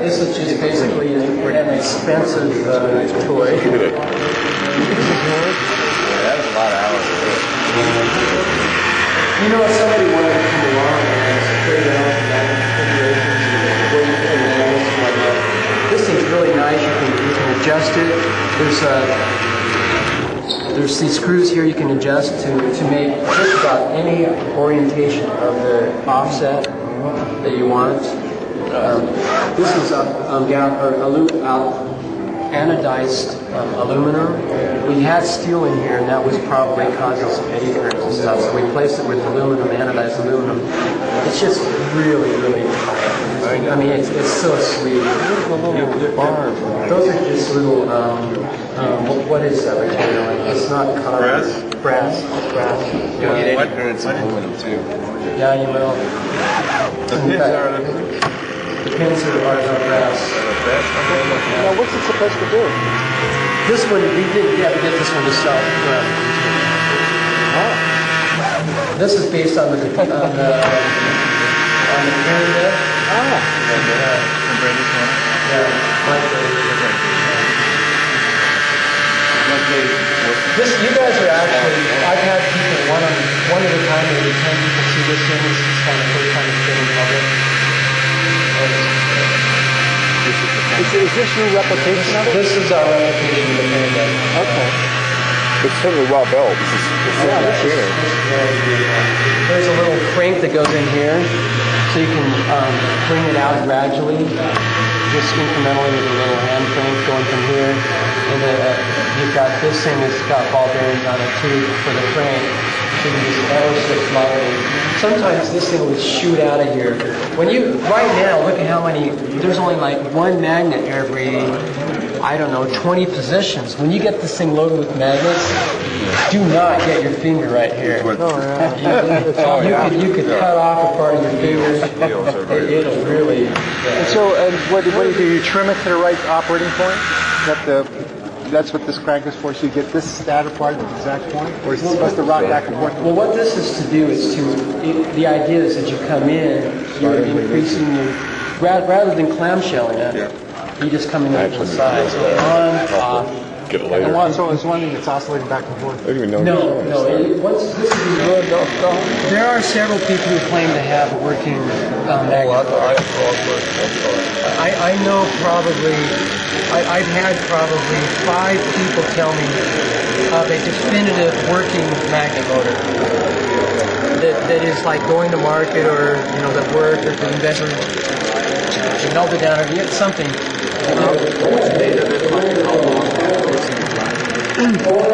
This is just basically an expensive toy. That was a lot of hours. You know, if somebody wanted to come along and figure out that configurations and where you put magnets and whatnot, this thing's really nice. You can adjust it. There's these screws here you can adjust to make just about any orientation of the offset that you want. This is anodized aluminum. We had steel in here, and that was probably causing some eddy currents and stuff. So we placed it with aluminum, anodized aluminum. It's just really, really. I mean, it's so sweet. Those are just little. What is that material? It's not copper. Brass. You don't get any currents in aluminum too. Yeah, you will. The pins are the pins are brass. Now, what's it supposed to do? This one, we did get this one to sell. Oh. This is based on the Perendev. Oh. This, you guys are actually, I've had people one at a time, maybe 10 people see this thing. This is kind of the first time it's been in public. Is this your replication of it? This is our replication of the Perendev. Okay. It's certainly well built. There's a little crank that goes in here, so you can bring it out gradually, just incrementally with a little hand crank going from here. And then you've got this thing that's got ball bearings on it too for the crank. So you can just ever so slowly. Sometimes this thing will shoot out of here. Right now, look at how many, there's only like one magnet every, I don't know, 20 positions. When you get this thing loaded with magnets, do not get your finger right here. You could cut off a part of your finger. It'll really. And so, what do you do? You trim it to the right operating point? That's what this crank is for, so you get this stator part at the exact point? Or is it supposed to rock back and forth? Well, what this is to do is the idea is that you come in, you're increasing rather than clamshelling it, you just come in from the side. So on, off. Get it later. So it's one thing that's oscillating back and forth? I don't even know. No. There are several people who claim to have a working magnet. I know probably, I've had probably 5 people tell me of a definitive working magnet motor that is like going to market or, that work or to invest or melt it down or get something.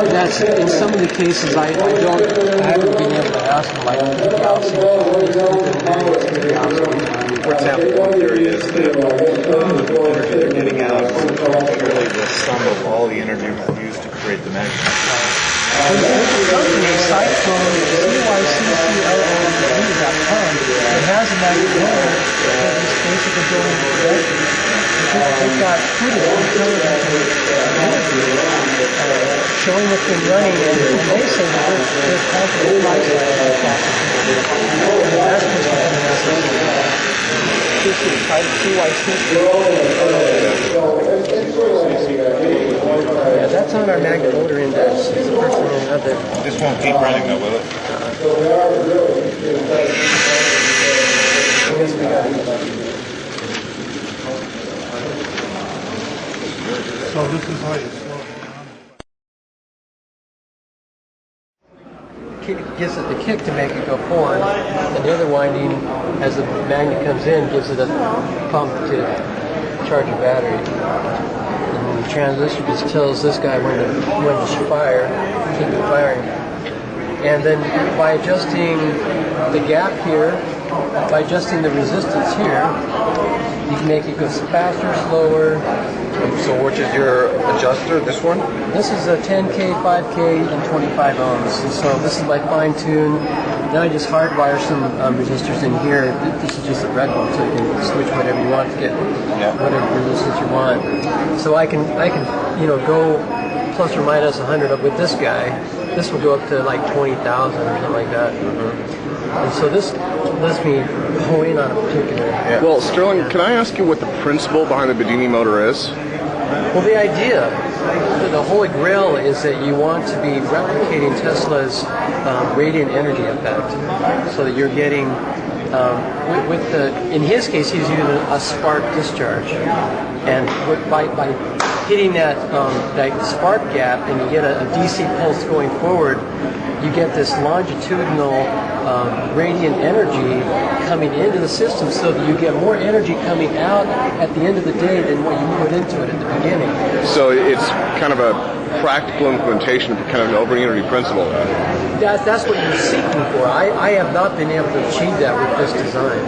That's in some of the cases I haven't been able to ask them. For example, one theory is that the energy they're getting out is really the sum of all the energy used to create the magnet. Cyclone, CYCCLONE.com, it has a magnet motor that is basically going in direction. They've got footage on television showing the thing running, and they say that there's confident lights on the process. That's just what the message is. This is yeah, that's on our magnet motor index. It's the first thing I have there. This won't keep running though, will it? So this is how you slow it down. Gives it the kick to make it go forward, and the other winding, as the magnet comes in, gives it a pump to charge the battery. And the transistor just tells this guy when to fire, keep it firing. And then by adjusting the gap here, by adjusting the resistance here, you can make it go faster, slower. So which is your adjuster, this one? This is a 10K, 5K, and 25 ohms. And so this is my fine tune. Now I just hardwire some resistors in here. This is just a breadboard, so you can switch whatever you want to get whatever resistance you want. So I can go plus or minus 100 with this guy. This will go up to like 20,000 or something like that. And so this lets me hone in on a particular. Well, Sterling, can I ask you what the principle behind the Bedini motor is? Well, the idea, the holy grail is that you want to be replicating Tesla's radiant energy effect, so that you're getting, in his case, he's using a spark discharge, and by hitting that spark gap, and you get a DC pulse going forward, you get this longitudinal radiant energy coming into the system, so that you get more energy coming out at the end of the day than what you put into it at the beginning. So it's kind of a practical implementation of kind of an over-energy principle. That's what you're seeking for. I have not been able to achieve that with this design.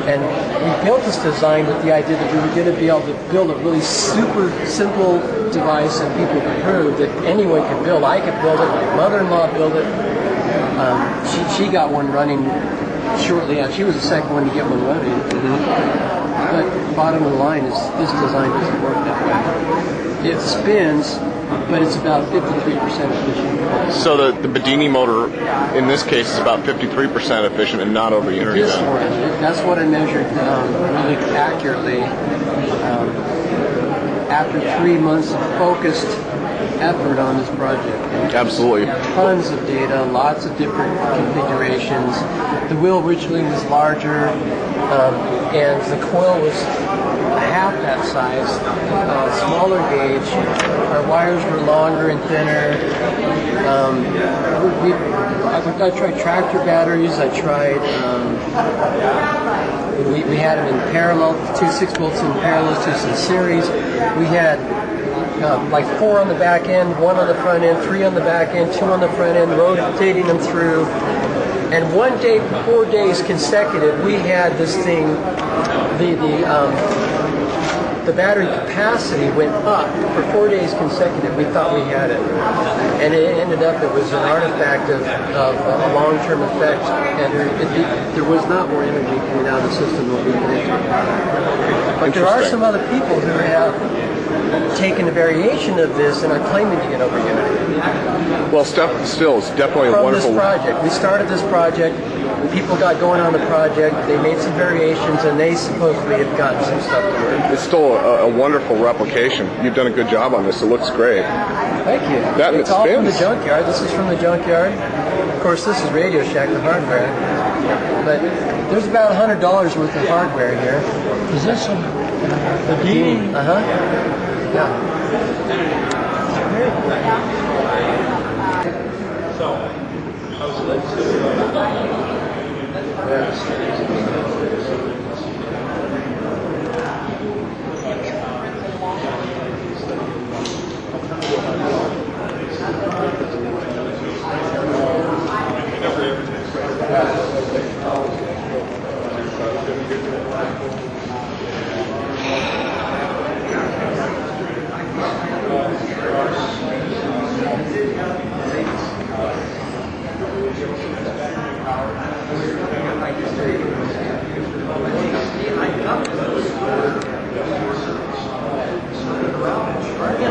And we built this design with the idea that we were going to be able to build a really super simple device that people could prove that anyone could build. I could build it, my mother-in-law built it. She got one running shortly after. She was the second one to get one running. But bottom of the line is this design doesn't work that way. It spins, but it's about 53% efficient. So the Bedini motor, in this case, is about 53% efficient and not over energy. That's what I measured really accurately after 3 months of focused effort on this project. Absolutely. Tons of data, lots of different configurations. The wheel originally was larger, and the coil was half that size, smaller gauge. Our wires were longer and thinner. I tried tractor batteries. I tried. We had them in parallel, 2 6-volts in parallel, 2 in series. We had like 4 on the back end, 1 on the front end, 3 on the back end, 2 on the front end, rotating them through. And one day, for 4 days consecutive, we had this thing. The battery capacity went up for 4 days consecutive. We thought we had it, and it ended up it was an artifact of a long-term effect, and there was not more energy coming out of the system than we put into it. But there are some other people who have taken a variation of this and are claiming to get over unity. Well, still, it's definitely a wonderful. From this project, we started this project. People got going on the project. They made some variations, and they supposedly have gotten some stuff to work. It's still a wonderful replication. You've done a good job on this. It looks great. Thank you. That it's all from the junkyard. This is from the junkyard. Of course, this is Radio Shack, the hardware. But there's about $100 worth of hardware here. Is this the Bedini? Yeah.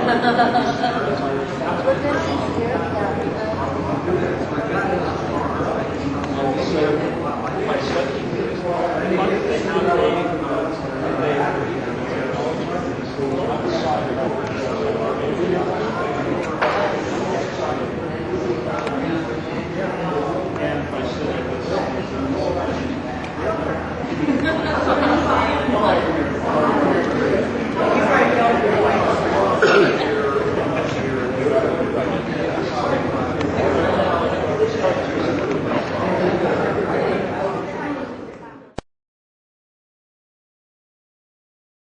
Ha ha ha ha.